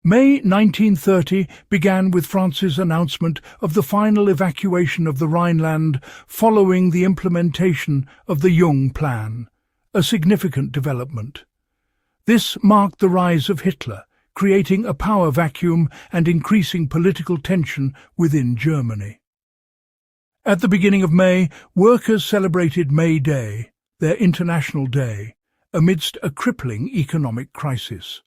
May 1930 began with France's announcement of the final evacuation of the Rhineland following the implementation of the Jung Plan, a significant development. This marked the rise of Hitler, creating a power vacuum and increasing political tension within Germany. At the beginning of May, workers celebrated May Day, their international day, amidst a crippling economic crisis.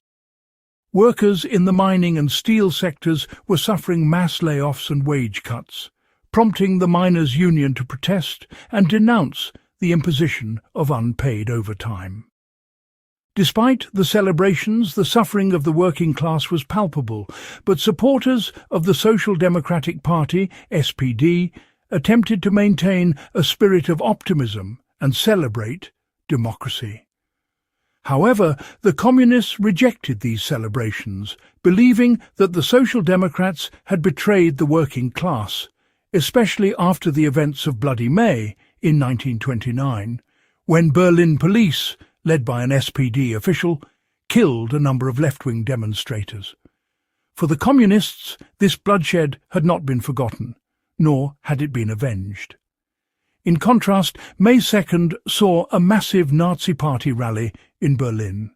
Workers in the mining and steel sectors were suffering mass layoffs and wage cuts, prompting the miners' union to protest and denounce the imposition of unpaid overtime. Despite the celebrations, the suffering of the working class was palpable, but supporters of the Social Democratic Party, SPD, attempted to maintain a spirit of optimism and celebrate democracy. However, the Communists rejected these celebrations, believing that the Social Democrats had betrayed the working class, especially after the events of Bloody May in 1929, when Berlin police, led by an SPD official, killed a number of left-wing demonstrators. For the Communists, this bloodshed had not been forgotten, nor had it been avenged. In contrast, May 2nd saw a massive Nazi Party rally in Berlin.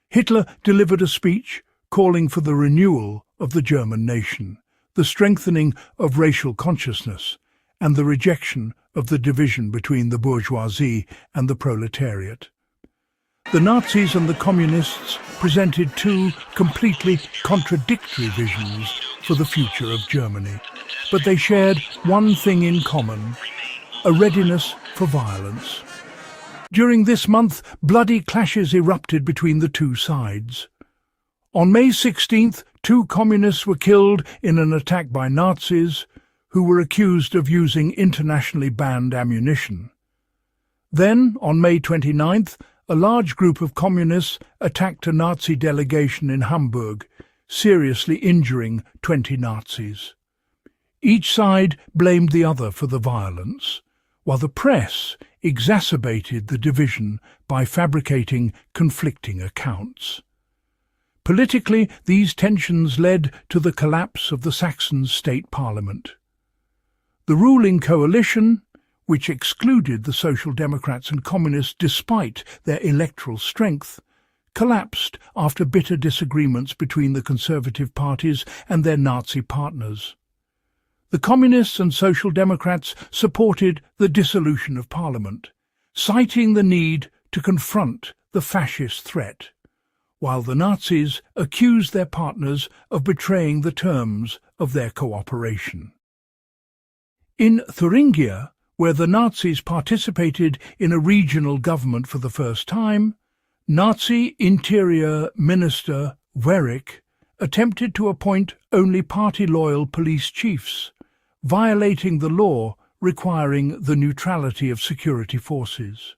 Hitler delivered a speech calling for the renewal of the German nation, the strengthening of racial consciousness, and the rejection of the division between the bourgeoisie and the proletariat. The Nazis and the Communists presented two completely contradictory visions for the future of Germany, but they shared one thing in common: a readiness for violence. During this month, bloody clashes erupted between the two sides. On May 16th, two communists were killed in an attack by Nazis who were accused of using internationally banned ammunition. Then, on May 29th, a large group of communists attacked a Nazi delegation in Hamburg, seriously injuring 20 Nazis. Each side blamed the other for the violence, while the press exacerbated the division by fabricating conflicting accounts. Politically, these tensions led to the collapse of the Saxon state parliament. The ruling coalition, which excluded the Social Democrats and Communists despite their electoral strength, collapsed after bitter disagreements between the Conservative parties and their Nazi partners. The Communists and Social Democrats supported the dissolution of Parliament, citing the need to confront the fascist threat, while the Nazis accused their partners of betraying the terms of their cooperation. In Thuringia, where the Nazis participated in a regional government for the first time, Nazi Interior Minister Werich attempted to appoint only party-loyal police chiefs, violating the law requiring the neutrality of security forces.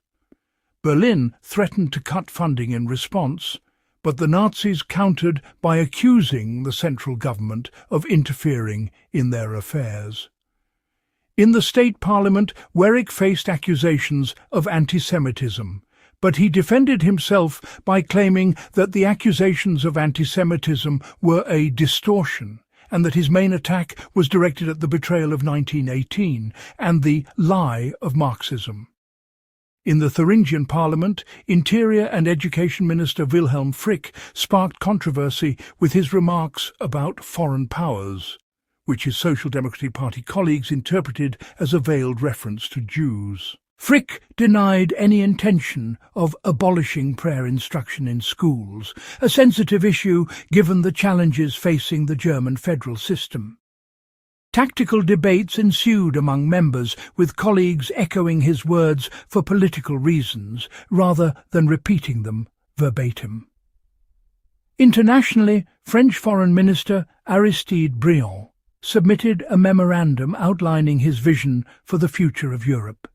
Berlin threatened to cut funding in response, but the Nazis countered by accusing the central government of interfering in their affairs. In the state parliament, Werich faced accusations of anti-Semitism, but he defended himself by claiming that the accusations of anti-Semitism were a distortion, and that his main attack was directed at the betrayal of 1918 and the lie of Marxism. In the Thuringian parliament, Interior and Education Minister Wilhelm Frick sparked controversy with his remarks about foreign powers, which his Social Democratic Party colleagues interpreted as a veiled reference to Jews. Frick denied any intention of abolishing prayer instruction in schools, a sensitive issue given the challenges facing the German federal system. Tactical debates ensued among members, with colleagues echoing his words for political reasons rather than repeating them verbatim. Internationally, French Foreign Minister Aristide Briand submitted a memorandum outlining his vision for the future of Europe.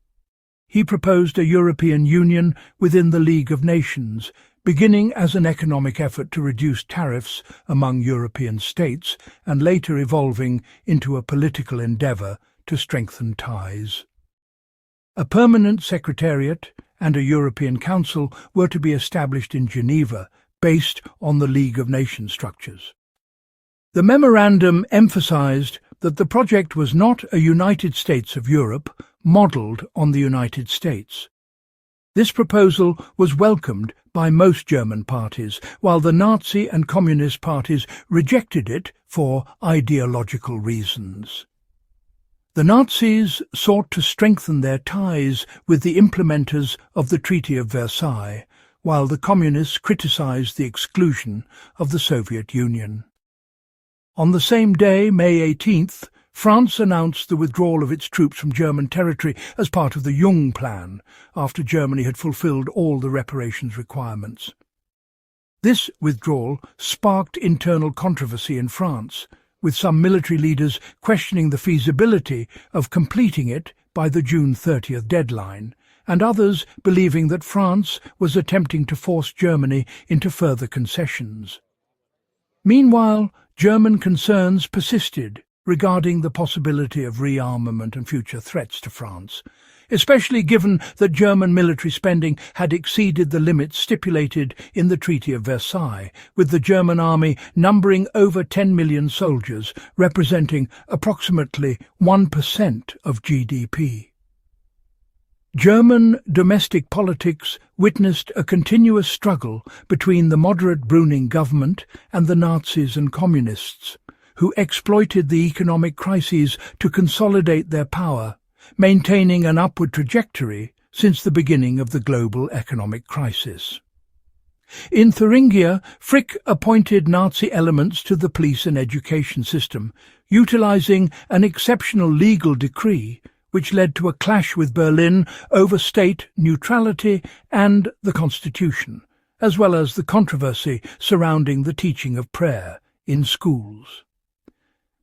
He proposed a European Union within the League of Nations, beginning as an economic effort to reduce tariffs among European states and later evolving into a political endeavour to strengthen ties. A permanent secretariat and a European Council were to be established in Geneva, based on the League of Nations structures. The memorandum emphasized that the project was not a United States of Europe modelled on the United States. This proposal was welcomed by most German parties, while the Nazi and Communist parties rejected it for ideological reasons. The Nazis sought to strengthen their ties with the implementers of the Treaty of Versailles, while the Communists criticized the exclusion of the Soviet Union. On the same day, May 18th, France announced the withdrawal of its troops from German territory as part of the Jung Plan, after Germany had fulfilled all the reparations requirements. This withdrawal sparked internal controversy in France, with some military leaders questioning the feasibility of completing it by the June 30th deadline, and others believing that France was attempting to force Germany into further concessions. Meanwhile, German concerns persisted regarding the possibility of rearmament and future threats to France, especially given that German military spending had exceeded the limits stipulated in the Treaty of Versailles, with the German army numbering over 10 million soldiers, representing approximately 1% of GDP. German domestic politics witnessed a continuous struggle between the moderate Brüning government and the Nazis and Communists, who exploited the economic crises to consolidate their power, maintaining an upward trajectory since the beginning of the global economic crisis. In Thuringia, Frick appointed Nazi elements to the police and education system, utilizing an exceptional legal decree which led to a clash with Berlin over state neutrality and the constitution, as well as the controversy surrounding the teaching of prayer in schools.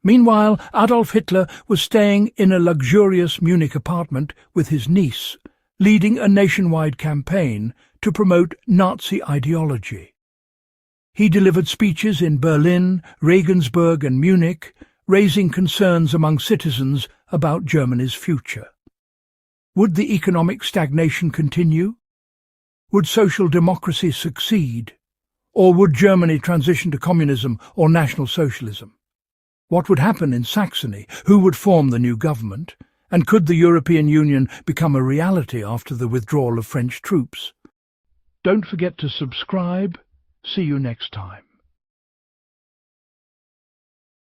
Meanwhile, Adolf Hitler was staying in a luxurious Munich apartment with his niece, leading a nationwide campaign to promote Nazi ideology. He delivered speeches in Berlin, Regensburg and Munich, raising concerns among citizens about Germany's future. Would the economic stagnation continue? Would social democracy succeed? Or would Germany transition to communism or National Socialism? What would happen in Saxony? Who would form the new government? And could the European Union become a reality after the withdrawal of French troops? Don't forget to subscribe. See you next time.